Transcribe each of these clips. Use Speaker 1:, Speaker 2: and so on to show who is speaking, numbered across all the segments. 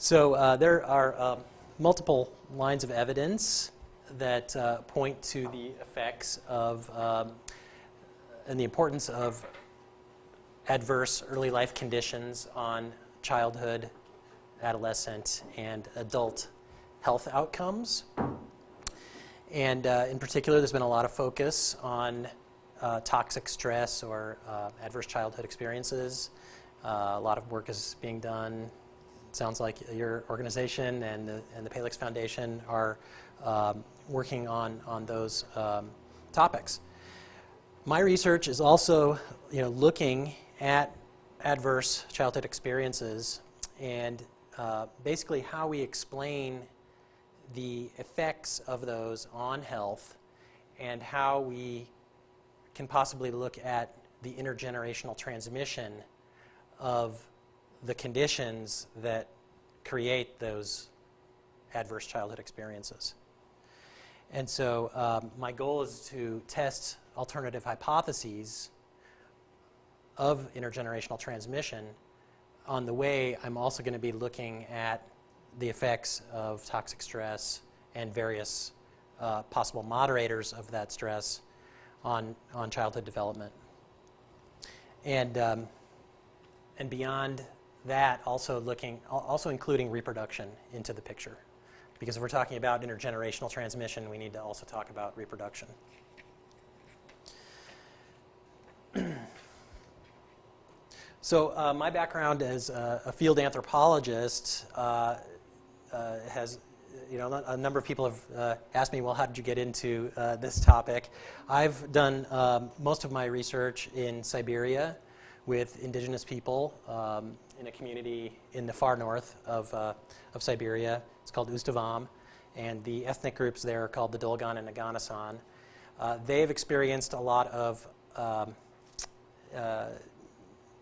Speaker 1: So there are multiple lines of evidence that point to the effects of and the importance of adverse early life conditions on childhood, adolescent, and adult health outcomes. And in particular, there's been a lot of focus on toxic stress or adverse childhood experiences. A lot of work is being done. It sounds like your organization and the Palix Foundation are working on those topics. My research is also, looking at adverse childhood experiences and basically how we explain the effects of those on health and how we can possibly look at the intergenerational transmission of the conditions that create those adverse childhood experiences. And so my goal is to test alternative hypotheses of intergenerational transmission. On the way, I'm also going to be looking at the effects of toxic stress and various possible moderators of that stress on childhood development. And beyond that, also including reproduction into the picture. Because if we're talking about intergenerational transmission, we need to also talk about reproduction. So my background as a field anthropologist has, a number of people have asked me, well, how did you get into this topic? I've done most of my research in Siberia with indigenous people in a community in the far north of Siberia. It's called Ustavam, and the ethnic groups there are called the Dolgon and Naganasan. They've experienced a lot of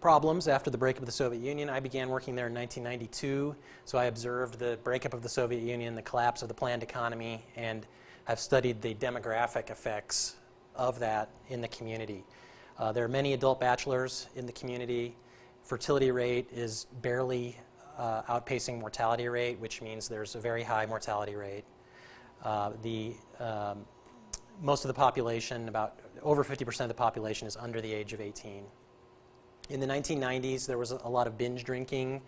Speaker 1: problems after the breakup of the Soviet Union. I began working there in 1992, so I observed the breakup of the Soviet Union, the collapse of the planned economy, and I've studied the demographic effects of that in the community. There are many adult bachelors in the community. Fertility rate is barely outpacing mortality rate, which means there's a very high mortality rate. Most of the population, about over 50% of the population, is under the age of 18. In the 1990s, there was a lot of binge drinking,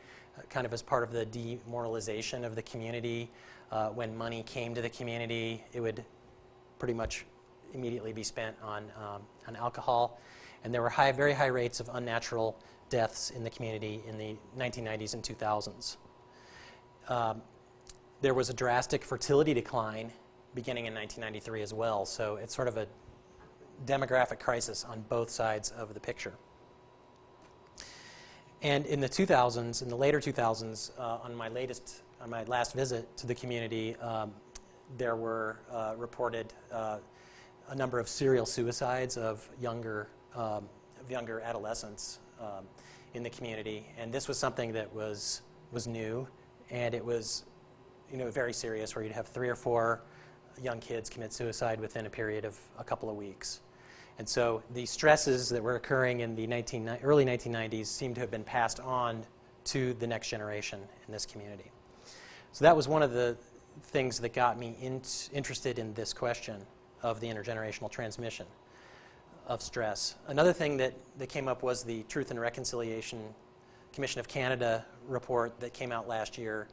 Speaker 1: kind of as part of the demoralization of the community. When money came to the community, it would pretty much immediately be spent on alcohol. And there were very high rates of unnatural deaths in the community in the 1990s and 2000s. There was a drastic fertility decline beginning in 1993 as well, so it's sort of a demographic crisis on both sides of the picture. And in the 2000s, in the later 2000s, on my last visit to the community, there were reported a number of serial suicides of younger adolescents in the community, and this was something that was new, and it was, very serious, where you'd have 3 or 4 young kids commit suicide within a period of a couple of weeks. And so the stresses that were occurring in the early 1990s seem to have been passed on to the next generation in this community. So that was one of the things that got me interested in this question of the intergenerational transmission of stress. Another thing that came up was the Truth and Reconciliation Commission of Canada report that came out last year.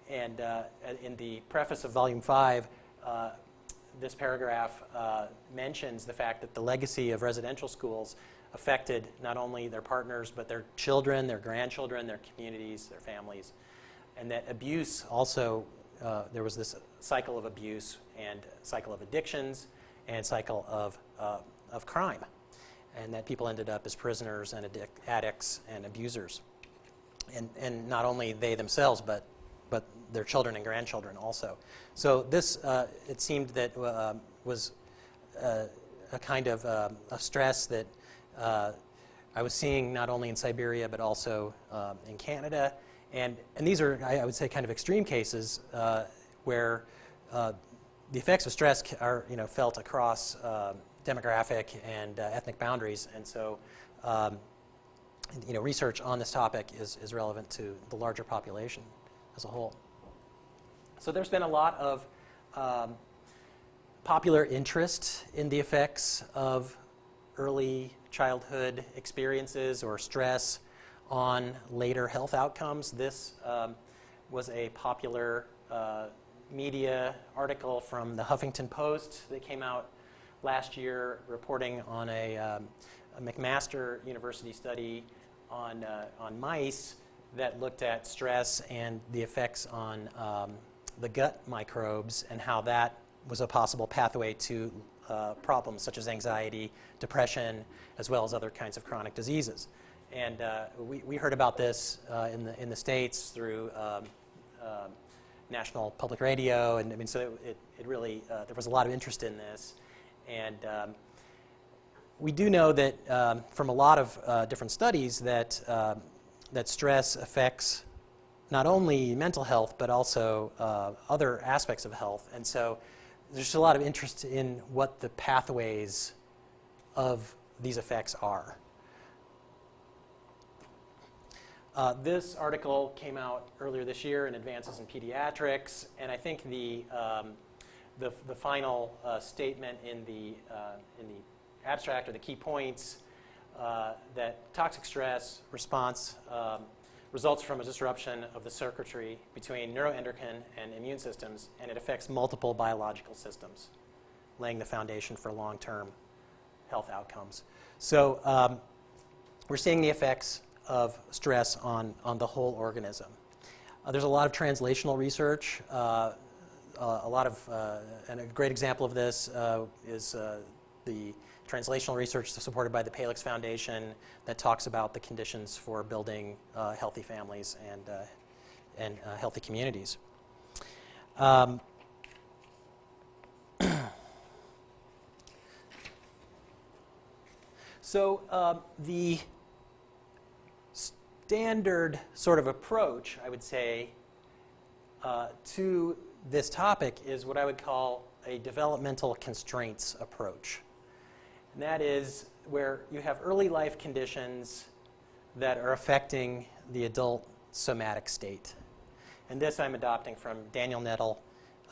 Speaker 1: And in the preface of Volume 5, this paragraph mentions the fact that the legacy of residential schools affected not only their partners, but their children, their grandchildren, their communities, their families. And that abuse also, there was this cycle of abuse and cycle of addictions and cycle of crime. And that people ended up as prisoners and addicts and abusers. And not only they themselves, but their children and grandchildren also. So this, it seemed that was a kind of a stress that I was seeing not only in Siberia, but also in Canada. And these are, I would say, kind of extreme cases where the effects of stress are, felt across demographic and ethnic boundaries. And so, research on this topic is relevant to the larger population as a whole. So there's been a lot of popular interest in the effects of early childhood experiences or stress on later health outcomes. This was a popular media article from the Huffington Post that came out last year reporting on a McMaster University study on mice that looked at stress and the effects on the gut microbes and how that was a possible pathway to problems such as anxiety, depression, as well as other kinds of chronic diseases. And we heard about this in the States through National Public Radio, and I mean, so it really there was a lot of interest in this, and we do know that from a lot of different studies that that stress affects not only mental health but also other aspects of health, and so there's a lot of interest in what the pathways of these effects are. This article came out earlier this year in Advances in Pediatrics, and I think the final statement in the abstract, or the key points, that toxic stress response results from a disruption of the circuitry between neuroendocrine and immune systems, and it affects multiple biological systems, laying the foundation for long-term health outcomes. So we're seeing the effects of stress on the whole organism. There's a lot of translational research. A lot of, and a great example of this is the translational research supported by the Palix Foundation that talks about the conditions for building healthy families and healthy communities. So the standard sort of approach, I would say, to this topic is what I would call a developmental constraints approach. And that is where you have early life conditions that are affecting the adult somatic state. And this I'm adopting from Daniel Nettle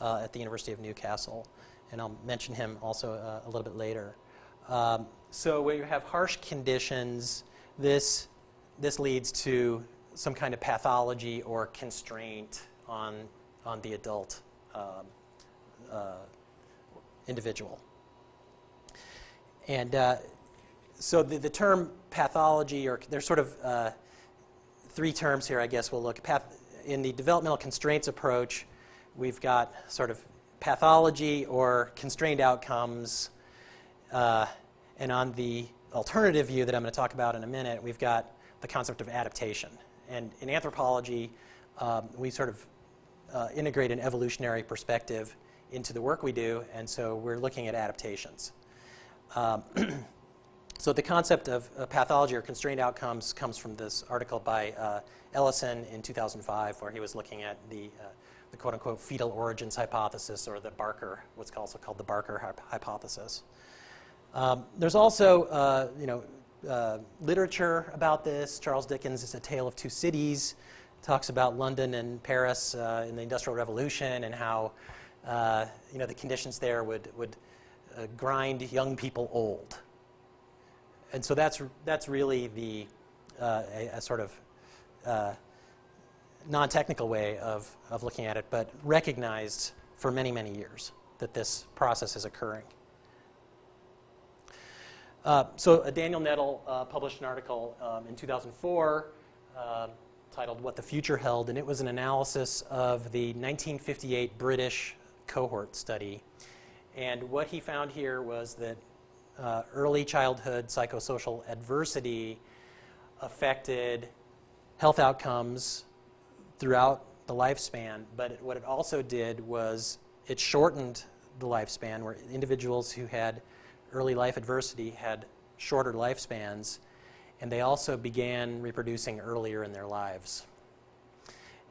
Speaker 1: at the University of Newcastle. And I'll mention him also a little bit later. So where you have harsh conditions, this leads to some kind of pathology or constraint on the adult individual. And so the term pathology, or there's sort of three terms here, I guess we'll look. In the developmental constraints approach, we've got sort of pathology or constrained outcomes. And on the alternative view that I'm going to talk about in a minute, we've got the concept of adaptation. And in anthropology, we sort of integrate an evolutionary perspective into the work we do, and so we're looking at adaptations. So the concept of pathology or constrained outcomes comes from this article by Ellison in 2005, where he was looking at the quote-unquote fetal origins hypothesis, or the Barker, what's also called the Barker hypothesis. There's also literature about this. Charles Dickens' A Tale of Two Cities talks about London and Paris in the Industrial Revolution, and how the conditions there would grind young people old. And so that's really a sort of non-technical way of looking at it, but recognized for many, many years that this process is occurring. So Daniel Nettle published an article in 2004 titled What the Future Held, and it was an analysis of the 1958 British cohort study. And what he found here was that early childhood psychosocial adversity affected health outcomes throughout the lifespan, but what it also did was it shortened the lifespan, where individuals who had early life adversity had shorter lifespans, and they also began reproducing earlier in their lives.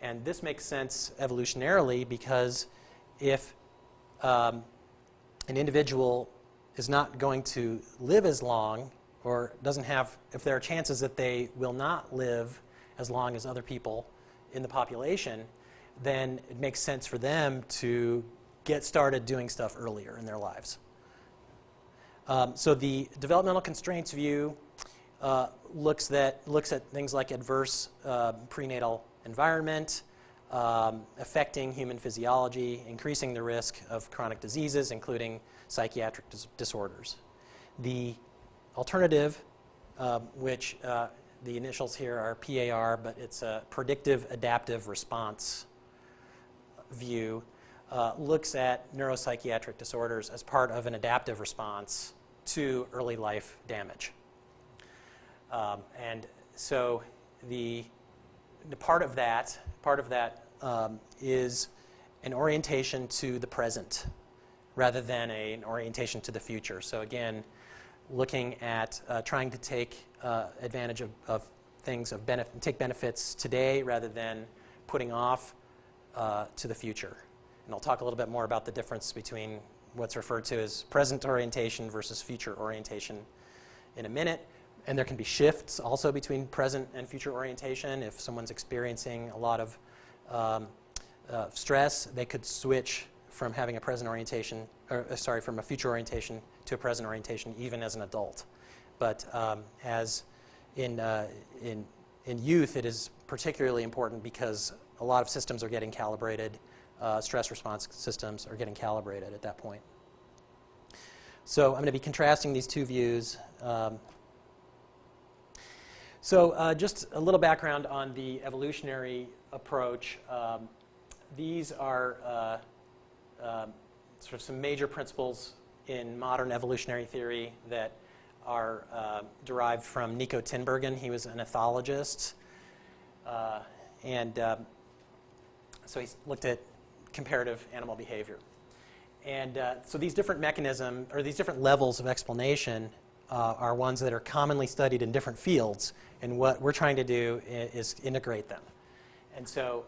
Speaker 1: And this makes sense evolutionarily, because if an individual is not going to live as long, or doesn't have, if there are chances that they will not live as long as other people in the population, then it makes sense for them to get started doing stuff earlier in their lives. So the developmental constraints view looks at things like adverse prenatal environment, affecting human physiology, increasing the risk of chronic diseases, including psychiatric disorders. The alternative, which the initials here are PAR, but it's a predictive adaptive response view, looks at neuropsychiatric disorders as part of an adaptive response to early life damage. And so the part of that is an orientation to the present rather than an orientation to the future. So again, looking at trying to take advantage of things, take benefits today rather than putting off to the future. And I'll talk a little bit more about the difference between what's referred to as present orientation versus future orientation in a minute. And there can be shifts also between present and future orientation. If someone's experiencing a lot of stress, they could switch from having a present orientation, from a future orientation to a present orientation, even as an adult. But as in youth, it is particularly important because a lot of systems are getting calibrated. Stress response systems are getting calibrated at that point. So I'm going to be contrasting these two views. Just a little background on the evolutionary approach. These are sort of some major principles in modern evolutionary theory that are derived from Nico Tinbergen. He was an ethologist. So he looked at comparative animal behavior. And so these different mechanisms, or these different levels of explanation, are ones that are commonly studied in different fields. And what we're trying to do is integrate them. And so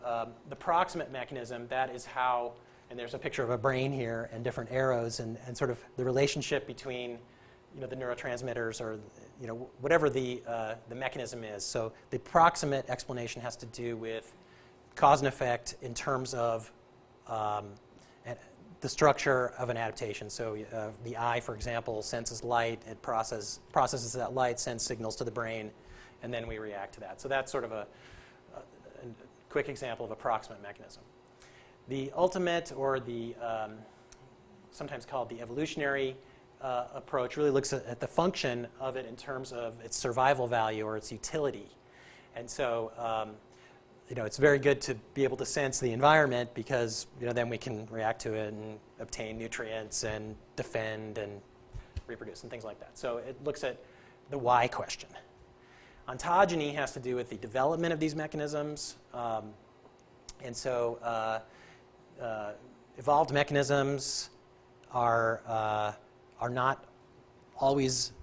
Speaker 1: the proximate mechanism, that is how, and there's a picture of a brain here and different arrows and sort of the relationship between the neurotransmitters or whatever the mechanism is. So the proximate explanation has to do with cause and effect in terms of the structure of an adaptation. So the eye, for example, senses light, it processes that light, sends signals to the brain, and then we react to that. So that's sort of a quick example of a proximate mechanism. The ultimate, or the sometimes called the evolutionary approach, really looks at the function of it in terms of its survival value or its utility. And so it's very good to be able to sense the environment because then we can react to it and obtain nutrients and defend and reproduce and things like that. So it looks at the why question. Ontogeny has to do with the development of these mechanisms. And so evolved mechanisms are not always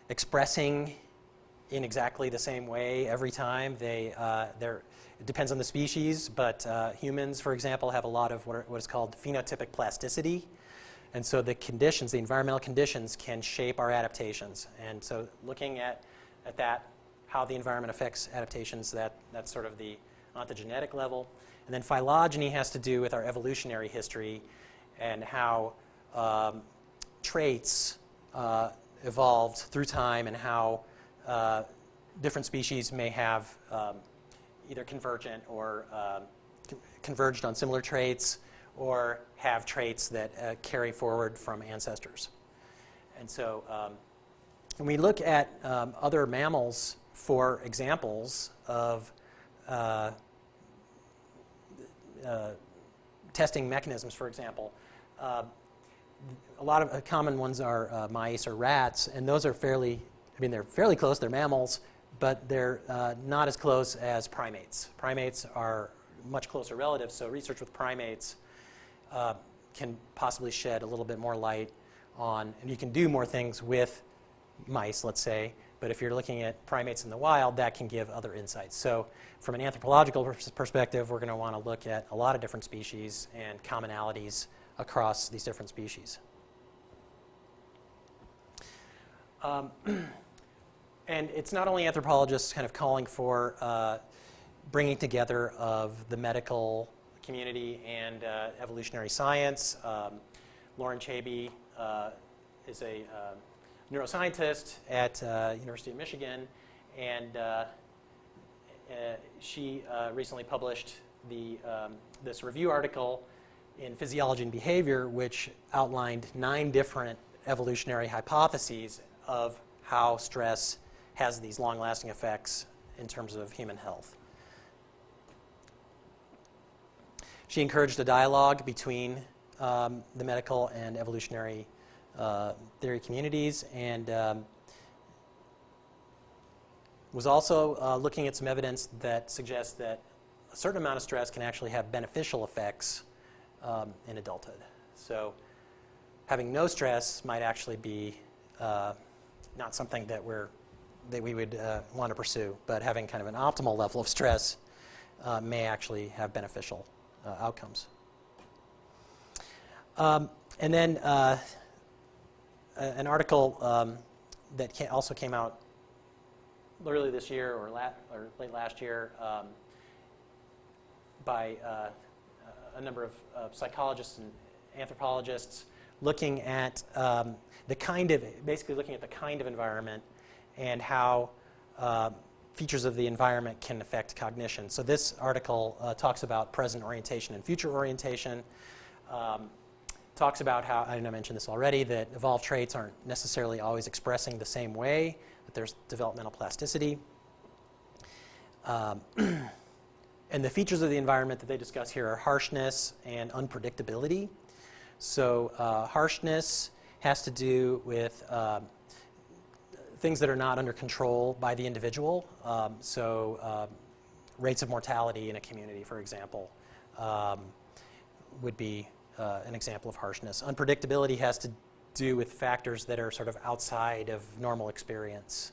Speaker 1: expressing in exactly the same way every time. It depends on the species, but humans, for example, have a lot of what is called phenotypic plasticity. And so the conditions, the environmental conditions, can shape our adaptations. And so looking at that, how the environment affects adaptations, that's sort of the ontogenetic level. And then phylogeny has to do with our evolutionary history and how traits evolved through time and how different species may have either convergent or converged on similar traits or have traits that carry forward from ancestors. And so when we look at other mammals for examples of testing mechanisms, for example, a lot of common ones are mice or rats, and those are they're fairly close, they're mammals, but they're not as close as primates. Primates are much closer relatives, so research with primates can possibly shed a little bit more light on, and you can do more things with mice, let's say, but if you're looking at primates in the wild, that can give other insights. So from an anthropological perspective, we're going to want to look at a lot of different species and commonalities across these different species. And it's not only anthropologists kind of calling for bringing together of the medical community and evolutionary science. Lauren Chaby is a neuroscientist at University of Michigan, and she recently published this review article in Physiology and Behavior, which outlined 9 different evolutionary hypotheses of how stress has these long-lasting effects in terms of human health. She encouraged a dialogue between the medical and evolutionary theory communities, and was also looking at some evidence that suggests that a certain amount of stress can actually have beneficial effects in adulthood. So having no stress might actually be not something that we would want to pursue, but having kind of an optimal level of stress may actually have beneficial outcomes. And then an article that also came out early this year or late last year by a number of psychologists and anthropologists looking at basically looking at the kind of environment and how features of the environment can affect cognition. So this article talks about present orientation and future orientation. Talks about how, I mentioned this already, that evolved traits aren't necessarily always expressing the same way, that there's developmental plasticity. And the features of the environment that they discuss here are harshness and unpredictability. So harshness has to do with things that are not under control by the individual. Rates of mortality in a community, for example, would be an example of harshness. Unpredictability has to do with factors that are sort of outside of normal experience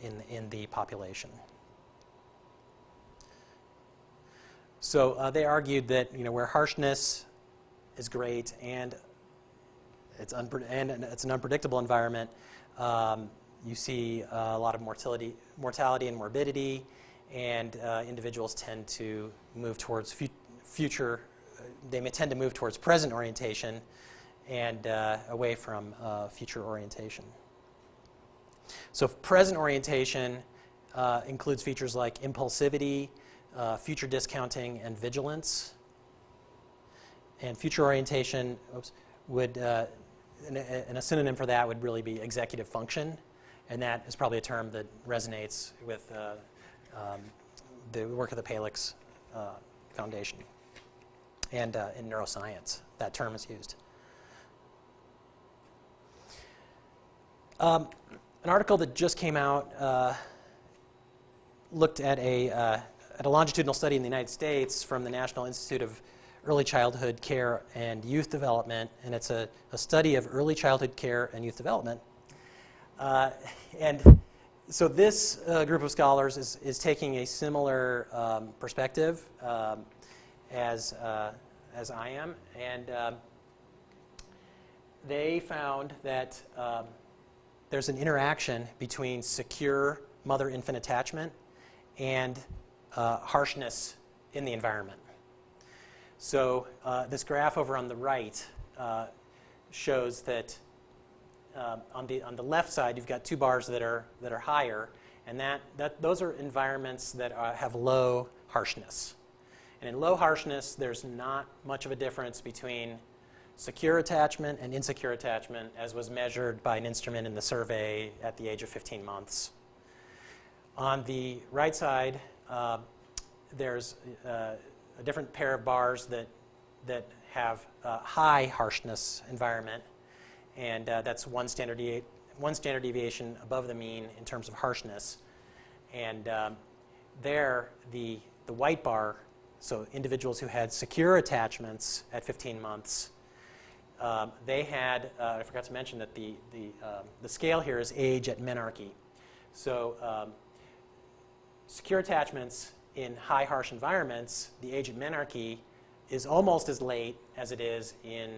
Speaker 1: in the population. So they argued that where harshness is great and it's an unpredictable environment, you see a lot of mortality and morbidity, and individuals tend to move towards future. They may tend to move towards present orientation and away from future orientation. So present orientation includes features like impulsivity, future discounting, and vigilance. And future orientation would, and a synonym for that would really be executive function, and that is probably a term that resonates with the work of the Palix Foundation. And in neuroscience, that term is used. An article that just came out looked at a longitudinal study in the United States from the National Institute of Early Childhood Care and Youth Development, and it's a study of early childhood care and youth development. And so this group of scholars is taking a similar perspective as I am, and they found that there's an interaction between secure mother-infant attachment and harshness in the environment. So this graph over on the right shows that on the left side you've got 2 bars that are higher, and those are environments that have low harshness. And in low harshness, there's not much of a difference between secure attachment and insecure attachment, as was measured by an instrument in the survey at the age of 15 months. On the right side, there's a different pair of bars that have high harshness environment, and that's one standard deviation above the mean in terms of harshness. And there, the white bar, so individuals who had secure attachments at 15 months, they had, I forgot to mention that the scale here is age at menarche. So secure attachments in high harsh environments, the age at menarche is almost as late as it is in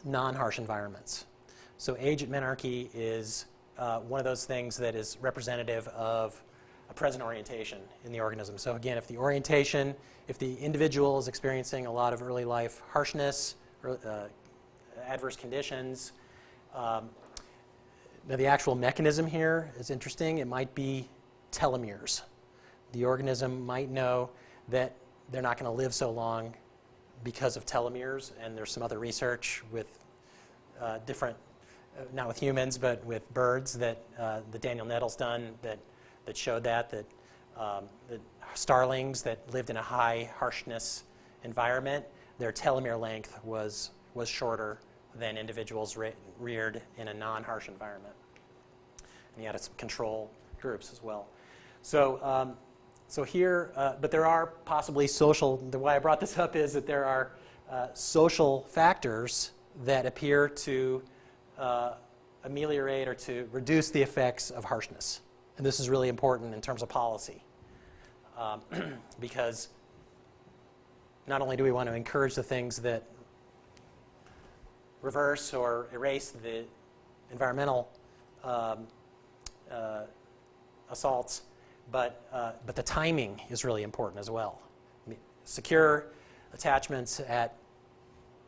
Speaker 1: non-harsh environments. So age at menarche is one of those things that is representative of a present orientation in the organism. So again, if the individual is experiencing a lot of early life harshness, or, adverse conditions, now the actual mechanism here is interesting. It might be telomeres. The organism might know that they're not going to live so long because of telomeres, and there's some other research with different, not with humans, but with birds that Daniel Nettles done that showed that starlings that lived in a high harshness environment, their telomere length was shorter than individuals reared in a non-harsh environment. And you had some control groups as well. So here, but there are possibly social, the way I brought this up is that there are social factors that appear to ameliorate or to reduce the effects of harshness. And this is really important in terms of policy because not only do we want to encourage the things that reverse or erase the environmental assaults, but the timing is really important as well. I mean, secure attachments at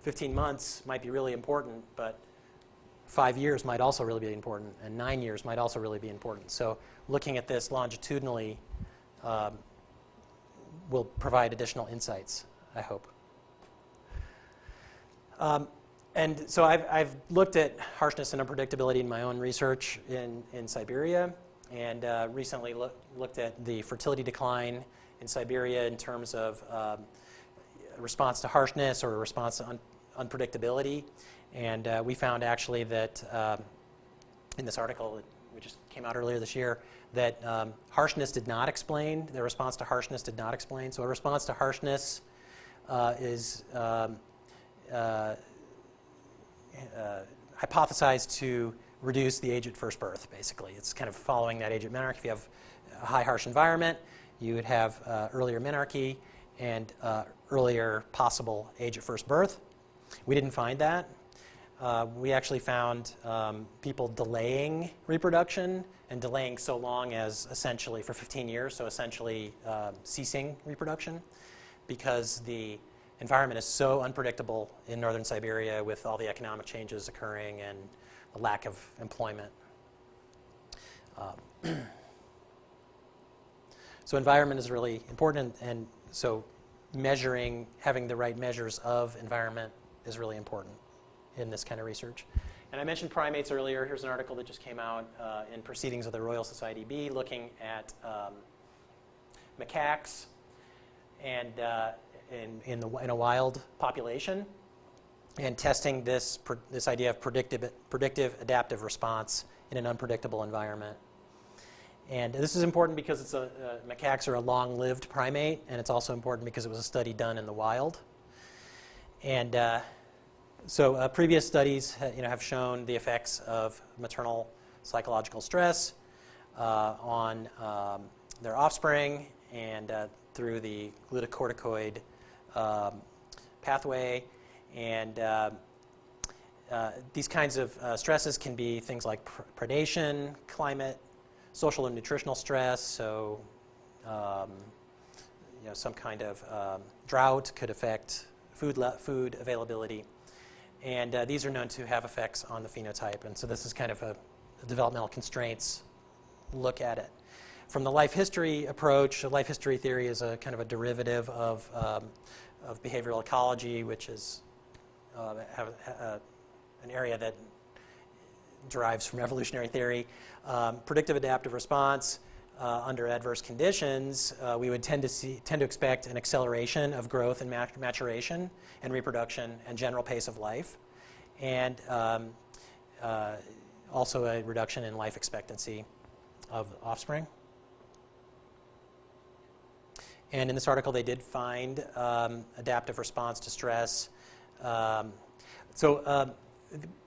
Speaker 1: 15 months might be really important, but 5 years might also really be important, and 9 years might also really be important. So looking at this longitudinally will provide additional insights, I hope. And so I've looked at harshness and unpredictability in my own research in Siberia, and recently looked at the fertility decline in Siberia in terms of response to harshness or a response to unpredictability. And we found actually that in this article that we just came out earlier this year, that harshness did not explain, the response to harshness did not explain. So a response to harshness is hypothesized to reduce the age at first birth, basically. It's kind of following that age at menarche. If you have a high harsh environment, you would have earlier menarche and earlier possible age at first birth. We didn't find that. We actually found people delaying reproduction and delaying so long as essentially for 15 years, so essentially ceasing reproduction, because the environment is so unpredictable in northern Siberia with all the economic changes occurring and the lack of employment. So environment is really important, and so having the right measures of environment is really important in this kind of research. And I mentioned primates earlier. Here's an article that just came out in Proceedings of the Royal Society B, looking at macaques and in a wild population, and testing this idea of predictive adaptive response in an unpredictable environment. And this is important because macaques are a long-lived primate, and it's also important because it was a study done in the wild. And so previous studies have shown the effects of maternal psychological stress on their offspring and through the glucocorticoid pathway. And these kinds of stresses can be things like predation, climate, social and nutritional stress. So some kind of drought could affect food availability. And these are known to have effects on the phenotype. And so this is kind of a developmental constraints look at it. From the life history approach, life history theory is a kind of a derivative of behavioral ecology, which is an area that derives from evolutionary theory. Predictive adaptive response under adverse conditions, we would tend to expect an acceleration of growth and maturation and reproduction and general pace of life, and also a reduction in life expectancy of offspring. And in this article, they did find adaptive response to stress.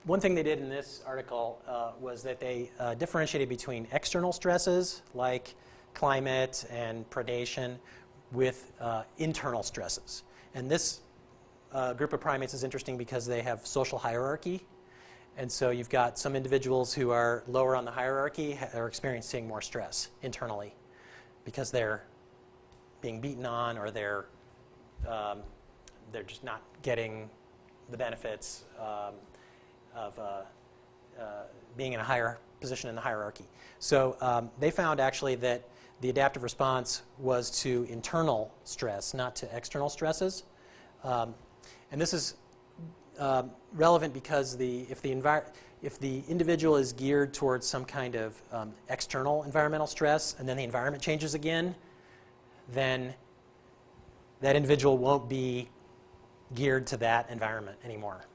Speaker 1: One thing they did in this article was that they differentiated between external stresses like climate and predation with internal stresses. And this group of primates is interesting because they have social hierarchy. And so you've got some individuals who are lower on the hierarchy are experiencing more stress internally. because they're being beaten on, or they're just not getting the benefits of being in a higher position in the hierarchy. So they found actually that the adaptive response was to internal stress, not to external stresses. And this is relevant because if the individual is geared towards some kind of external environmental stress, and then the environment changes again, then that individual won't be geared to that environment anymore.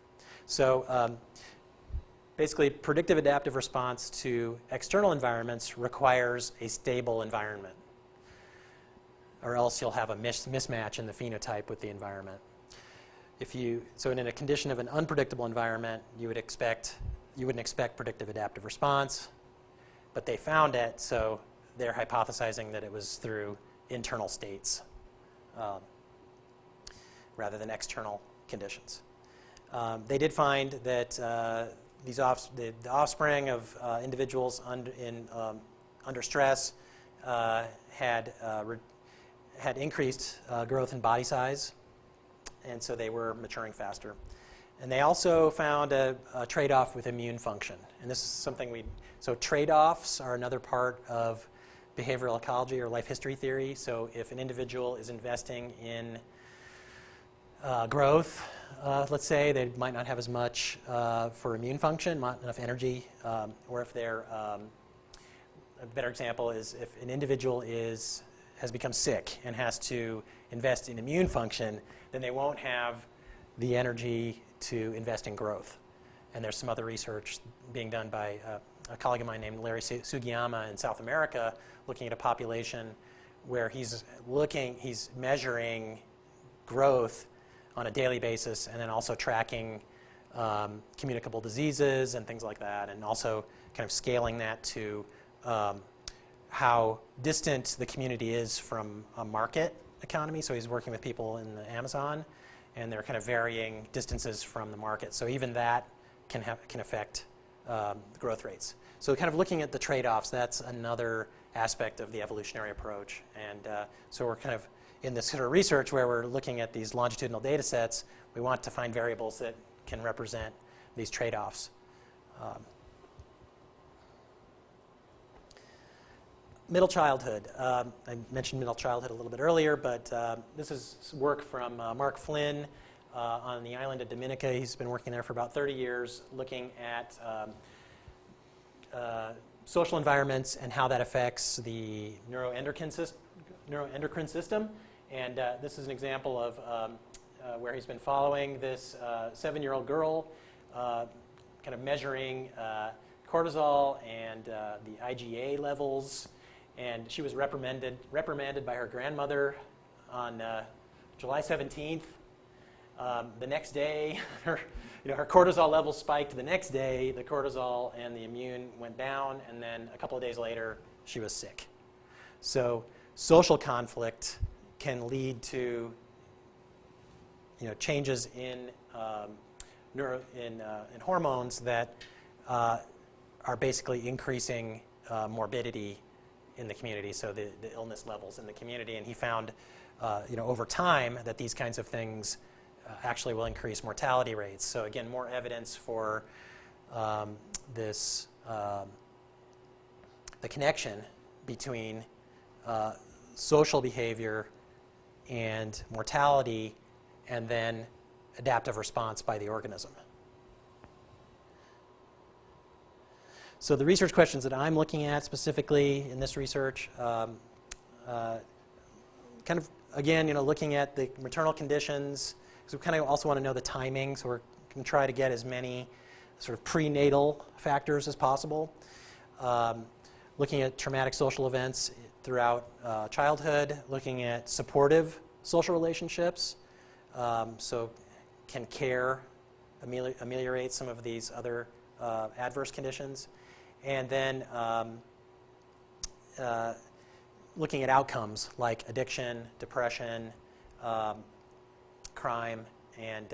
Speaker 1: So basically, predictive adaptive response to external environments requires a stable environment, or else you'll have a mismatch in the phenotype with the environment. So in a condition of an unpredictable environment, you wouldn't expect predictive adaptive response, but they found it, so they're hypothesizing that it was through internal states rather than external conditions. They did find that the offspring of individuals under stress had increased growth in body size, and so they were maturing faster. And they also found a trade-off with immune function. And this is something so trade-offs are another part of behavioral ecology or life history theory. So if an individual is investing in growth, let's say, they might not have as much for immune function, not enough energy, or if they're, a better example is if an individual has become sick and has to invest in immune function, then they won't have the energy to invest in growth. And there's some other research being done by a colleague of mine named Larry Sugiyama in South America, looking at a population where he's measuring growth on a daily basis, and then also tracking communicable diseases and things like that, and also kind of scaling that to how distant the community is from a market economy. So he's working with people in the Amazon, and they're kind of varying distances from the market. So even that can affect growth rates. So kind of looking at the trade-offs, that's another aspect of the evolutionary approach. And so we're kind of in this sort of research where we're looking at these longitudinal data sets, we want to find variables that can represent these trade-offs. Middle childhood. I mentioned middle childhood a little bit earlier, but this is work from Mark Flynn on the island of Dominica. He's been working there for about 30 years, looking at social environments and how that affects the neuroendocrine system. And this is an example of where he's been following this 7-year-old girl, kind of measuring cortisol and the IgA levels. And she was reprimanded by her grandmother on July 17th. The next day, her cortisol levels spiked. The next day, the cortisol and the immune went down, and then a couple of days later, she was sick. So social conflict can lead to changes in hormones that are basically increasing morbidity in the community, so the illness levels in the community. And he found over time that these kinds of things actually will increase mortality rates. So again, more evidence for the connection between social behavior and mortality, and then adaptive response by the organism. So the research questions that I'm looking at specifically in this research, kind of, again, looking at the maternal conditions, because we kind of also want to know the timing, so we're going to try to get as many sort of prenatal factors as possible. Looking at traumatic social events throughout childhood, looking at supportive social relationships, so can care ameliorate some of these other adverse conditions. And then looking at outcomes like addiction, depression, crime, and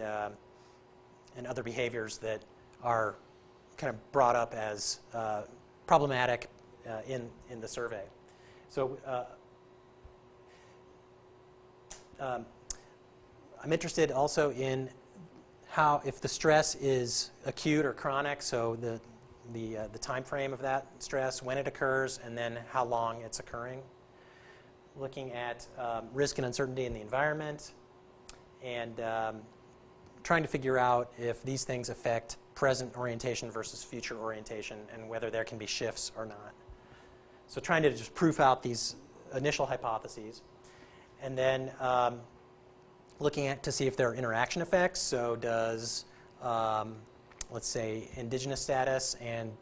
Speaker 1: other behaviors that are kind of brought up as problematic in the survey. So I'm interested also in how, if the stress is acute or chronic, so the time frame of that stress, when it occurs, and then how long it's occurring. Looking at risk and uncertainty in the environment, and trying to figure out if these things affect present orientation versus future orientation, and whether there can be shifts or not. So trying to just proof out these initial hypotheses, and then looking at to see if there are interaction effects. So does, let's say, indigenous status and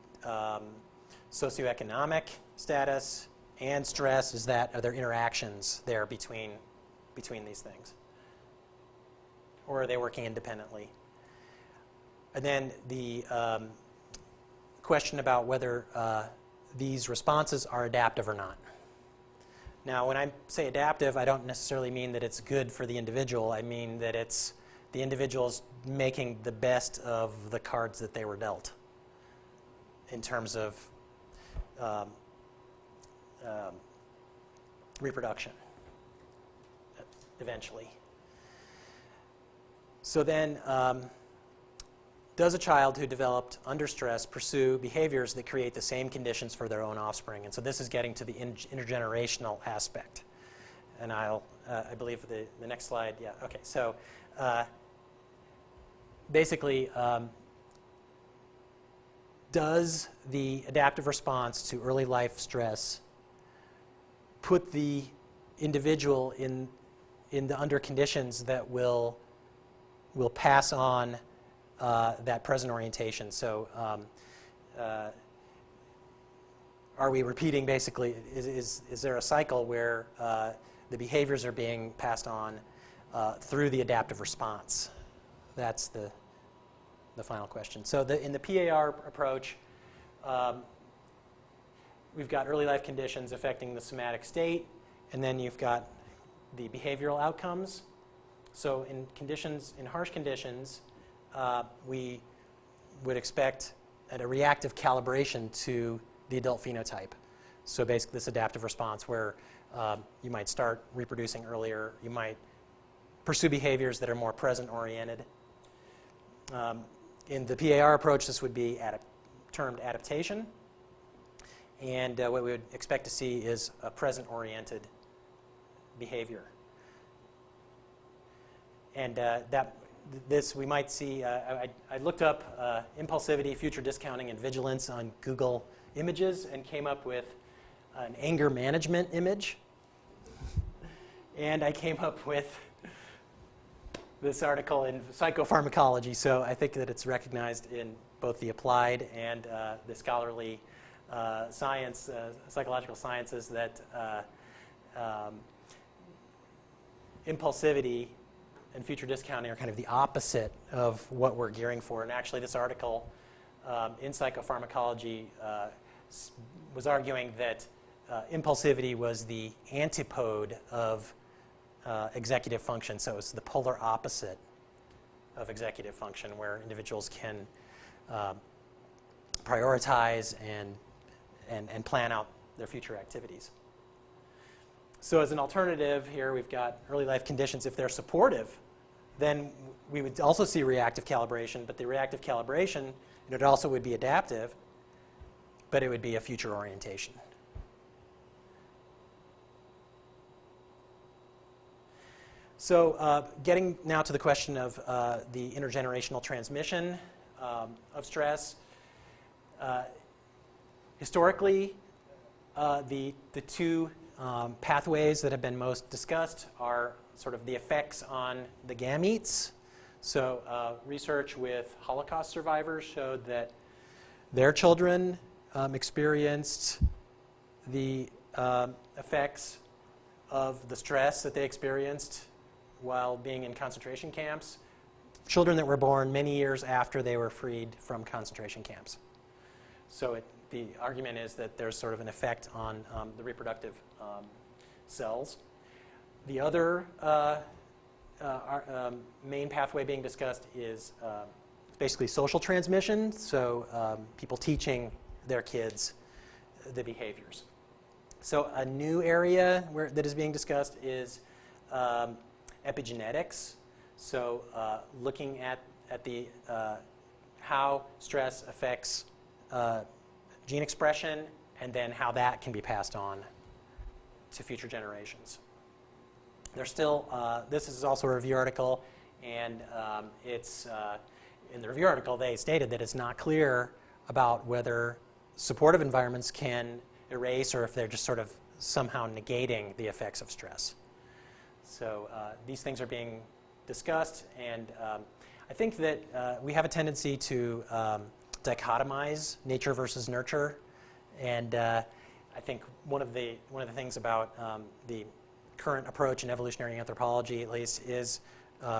Speaker 1: socioeconomic status and stress, are there interactions there between these things? Or are they working independently? And then the question about whether these responses are adaptive or not. Now, when I say adaptive, I don't necessarily mean that it's good for the individual. I mean that it's the individual's making the best of the cards that they were dealt in terms of reproduction, eventually. So then, does a child who developed under stress pursue behaviors that create the same conditions for their own offspring? And so this is getting to the intergenerational aspect. And I believe the next slide, yeah, okay. So basically, does the adaptive response to early life stress put the individual in the under conditions that will pass on that present orientation? So are we repeating, basically, is there a cycle where the behaviors are being passed on through the adaptive response? That's the final question. So in the PAR approach, we've got early life conditions affecting the somatic state, and then you've got the behavioral outcomes. So in harsh conditions, we would expect a reactive calibration to the adult phenotype. So basically this adaptive response where you might start reproducing earlier, you might pursue behaviors that are more present-oriented. In the PAR approach, this would be termed adaptation. And what we would expect to see is a present-oriented behavior. And this we might see, I looked up impulsivity, future discounting, and vigilance on Google Images and came up with an anger management image. And I came up with this article in psychopharmacology, so I think that it's recognized in both the applied and the scholarly science, psychological sciences, that impulsivity and future discounting are kind of the opposite of what we're gearing for. And actually this article in psychopharmacology was arguing that impulsivity was the antipode of executive function. So it's the polar opposite of executive function, where individuals can prioritize and plan out their future activities. So as an alternative here, we've got early life conditions. If they're supportive, then we would also see reactive calibration, but the reactive calibration, it also would be adaptive, but it would be a future orientation. So getting now to the question of the intergenerational transmission of stress. Historically, the two pathways that have been most discussed are sort of the effects on the gametes. So research with Holocaust survivors showed that their children experienced the effects of the stress that they experienced while being in concentration camps. Children that were born many years after they were freed from concentration camps. So the argument is that there's sort of an effect on the reproductive cells. The other main pathway being discussed is basically social transmission, so people teaching their kids the behaviors. So a new area that is being discussed is epigenetics, so looking at the how stress affects gene expression and then how that can be passed on to future generations. There's still, this is also a review article, and it's, in the review article they stated that it's not clear about whether supportive environments can erase or if they're just sort of somehow negating the effects of stress. So these things are being discussed, and I think that we have a tendency to dichotomize nature versus nurture, and I think one of the things about the current approach in evolutionary anthropology, at least, is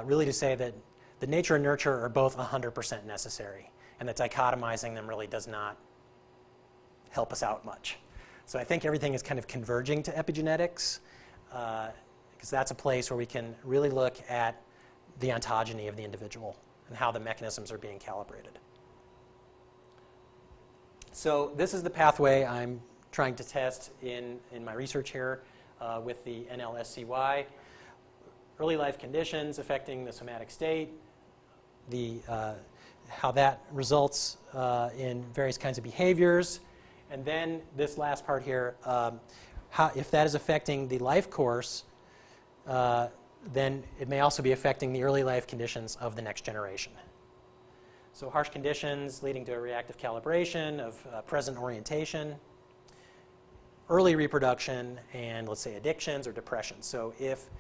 Speaker 1: really to say that the nature and nurture are both 100% necessary, and that dichotomizing them really does not help us out much. So I think everything is kind of converging to epigenetics, because that's a place where we can really look at the ontogeny of the individual and how the mechanisms are being calibrated. So this is the pathway I'm trying to test in my research here with the NLSCY. Early life conditions affecting the somatic state, how that results in various kinds of behaviors, and then this last part here, if that is affecting the life course, then it may also be affecting the early life conditions of the next generation. So harsh conditions leading to a reactive calibration of present orientation, early reproduction, and let's say addictions or depression. So if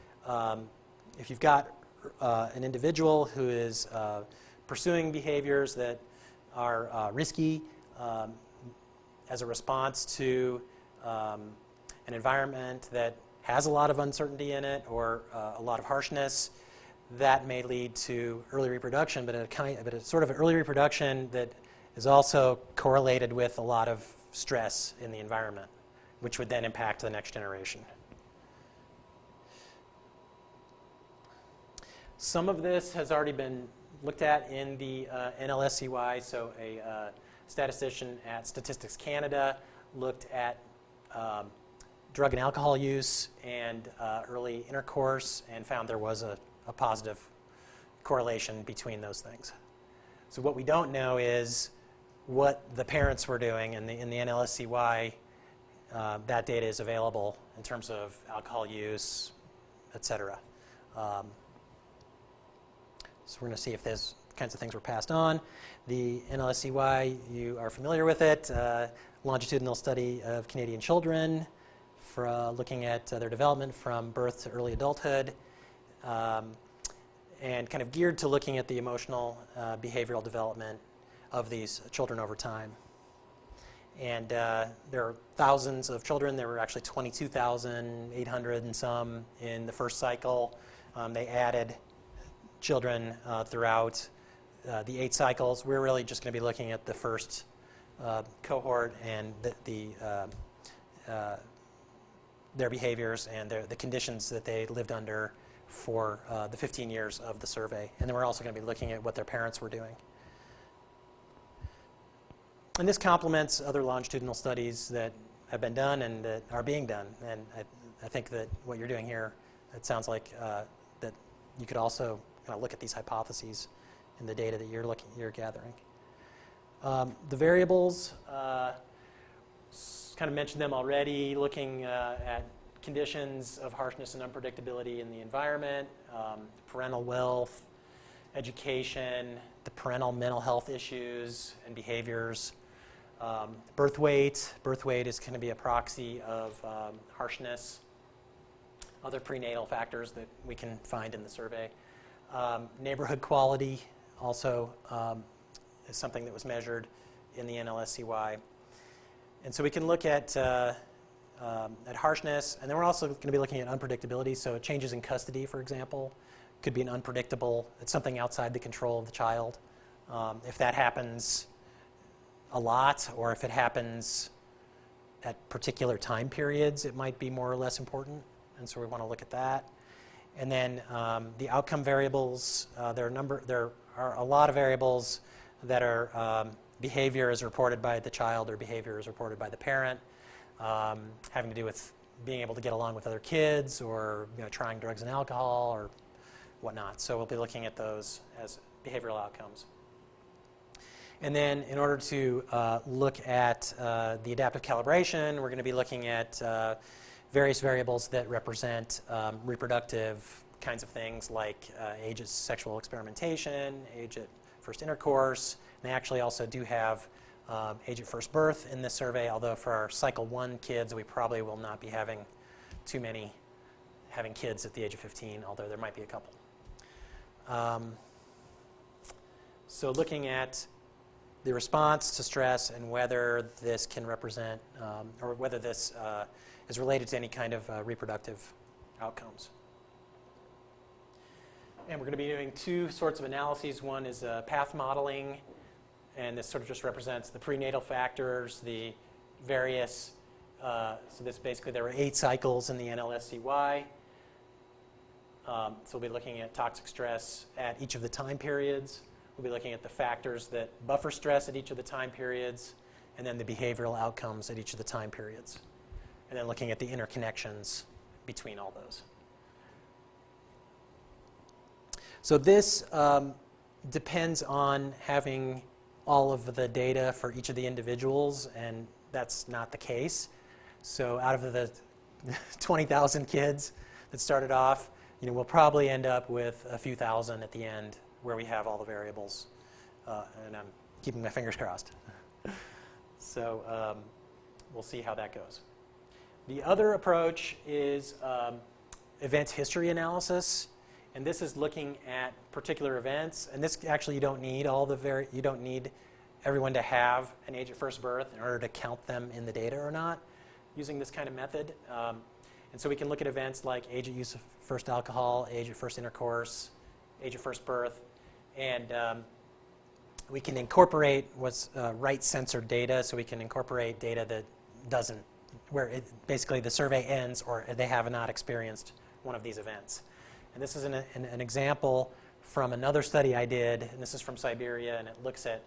Speaker 1: you've got an individual who is pursuing behaviors that are risky as a response to an environment that has a lot of uncertainty in it or a lot of harshness, that may lead to early reproduction, but it's sort of an early reproduction that is also correlated with a lot of stress in the environment, which would then impact the next generation. Some of this has already been looked at in the NLSCY, so a statistician at Statistics Canada looked at drug and alcohol use and early intercourse and found there was a positive correlation between those things. So what we don't know is what the parents were doing in the NLSCY. That data is available in terms of alcohol use, et cetera. So we're going to see if those kinds of things were passed on. The NLSCY, you are familiar with it, longitudinal study of Canadian children for looking at their development from birth to early adulthood, and kind of geared to looking at the emotional behavioral development of these children over time. And there are thousands of children. There were actually 22,800 and some in the first cycle. They added children throughout the 8 cycles. We're really just going to be looking at the first cohort and their behaviors and the conditions that they lived under for the 15 years of the survey. And then we're also going to be looking at what their parents were doing. And this complements other longitudinal studies that have been done and that are being done. And I think that what you're doing here, it sounds like that you could also kind of look at these hypotheses in the data that you're gathering. The variables, kind of mentioned them already, looking at conditions of harshness and unpredictability in the environment, parental wealth, education, the parental mental health issues and behaviors. Birth weight. Birth weight is going to be a proxy of harshness. Other prenatal factors that we can find in the survey. Neighborhood quality also is something that was measured in the NLSCY. And so we can look at harshness, and then we're also going to be looking at unpredictability. So changes in custody, for example, could be an unpredictable, it's something outside the control of the child. If that happens a lot, or if it happens at particular time periods, it might be more or less important. And so we want to look at that. And then the outcome variables, there are a lot of variables that are behavior as reported by the child or behavior as reported by the parent, having to do with being able to get along with other kids or trying drugs and alcohol or whatnot. So we'll be looking at those as behavioral outcomes. And then in order to look at the adaptive calibration, we're going to be looking at various variables that represent reproductive kinds of things like age at sexual experimentation, age at first intercourse. And they actually also do have age at first birth in this survey, although for our cycle 1 kids, we probably will not be having too many having kids at the age of 15, although there might be a couple. So looking at the response to stress and whether this can represent, or whether this is related to any kind of reproductive outcomes. And we're going to be doing 2 sorts of analyses. One is path modeling, and this sort of just represents the prenatal factors, the various, so this basically there were 8 cycles in the NLSCY. So we'll be looking at toxic stress at each of the time periods. We'll be looking at the factors that buffer stress at each of the time periods, and then the behavioral outcomes at each of the time periods. And then looking at the interconnections between all those. So this depends on having all of the data for each of the individuals, and that's not the case. So out of the 20,000 kids that started off, we'll probably end up with a few thousand at the end where we have all the variables, and I'm keeping my fingers crossed. So we'll see how that goes. The other approach is event history analysis, and this is looking at particular events. And this actually you don't need you don't need everyone to have an age at first birth in order to count them in the data or not, using this kind of method. And so we can look at events like age at use of first alcohol, age at first intercourse, age at first birth, and we can incorporate what's right-censored data. So we can incorporate data that doesn't, where basically the survey ends or they have not experienced one of these events. And this is an example from another study I did, and this is from Siberia, and it looks at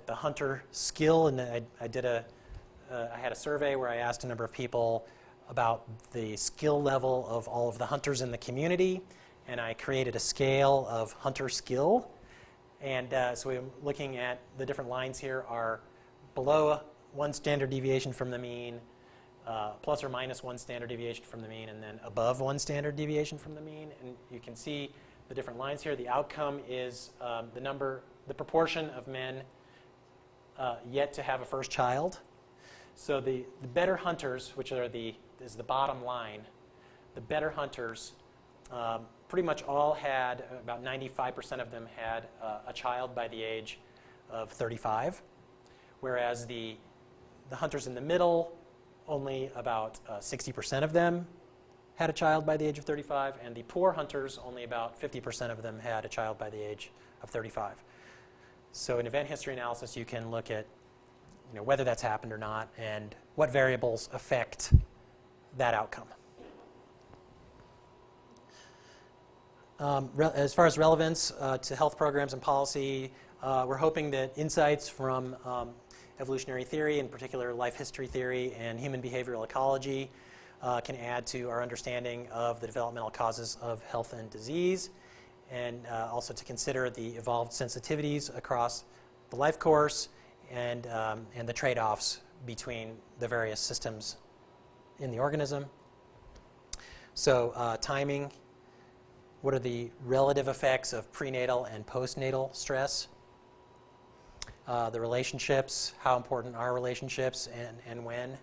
Speaker 1: the hunter skill. And I had a survey where I asked a number of people about the skill level of all of the hunters in the community, and I created a scale of hunter skill. And so we're looking at the different lines here are below 1 standard deviation from the mean, plus or minus 1 standard deviation from the mean, and then above 1 standard deviation from the mean. And you can see the different lines here. The outcome is the proportion of men yet to have a first child. So the better hunters, which is the bottom line, the better hunters pretty much all had, about 95% of them had a child by the age of 35, whereas the hunters in the middle, only about 60% of them had a child by the age of 35, and the poor hunters, only about 50% of them had a child by the age of 35. So in event history analysis, you can look at whether that's happened or not, and what variables affect that outcome. As far as relevance to health programs and policy, we're hoping that insights from evolutionary theory, in particular life history theory and human behavioral ecology, can add to our understanding of the developmental causes of health and disease, and also to consider the evolved sensitivities across the life course and the trade-offs between the various systems in the organism. So timing, what are the relative effects of prenatal and postnatal stress? The relationships, how important are relationships and when?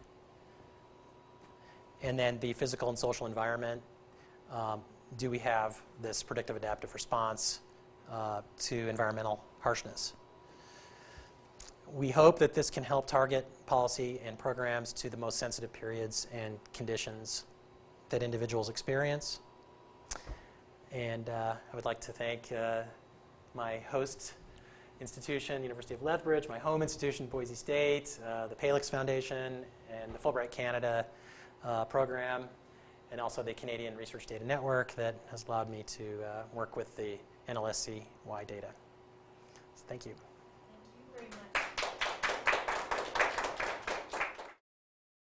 Speaker 1: And then the physical and social environment. Do we have this predictive adaptive response to environmental harshness? We hope that this can help target policy and programs to the most sensitive periods and conditions that individuals experience. And I would like to thank my host institution, University of Lethbridge, my home institution, Boise State, the Palix Foundation, and the Fulbright Canada program, and also the Canadian Research Data Network that has allowed me to work with the NLSCY data. So thank you.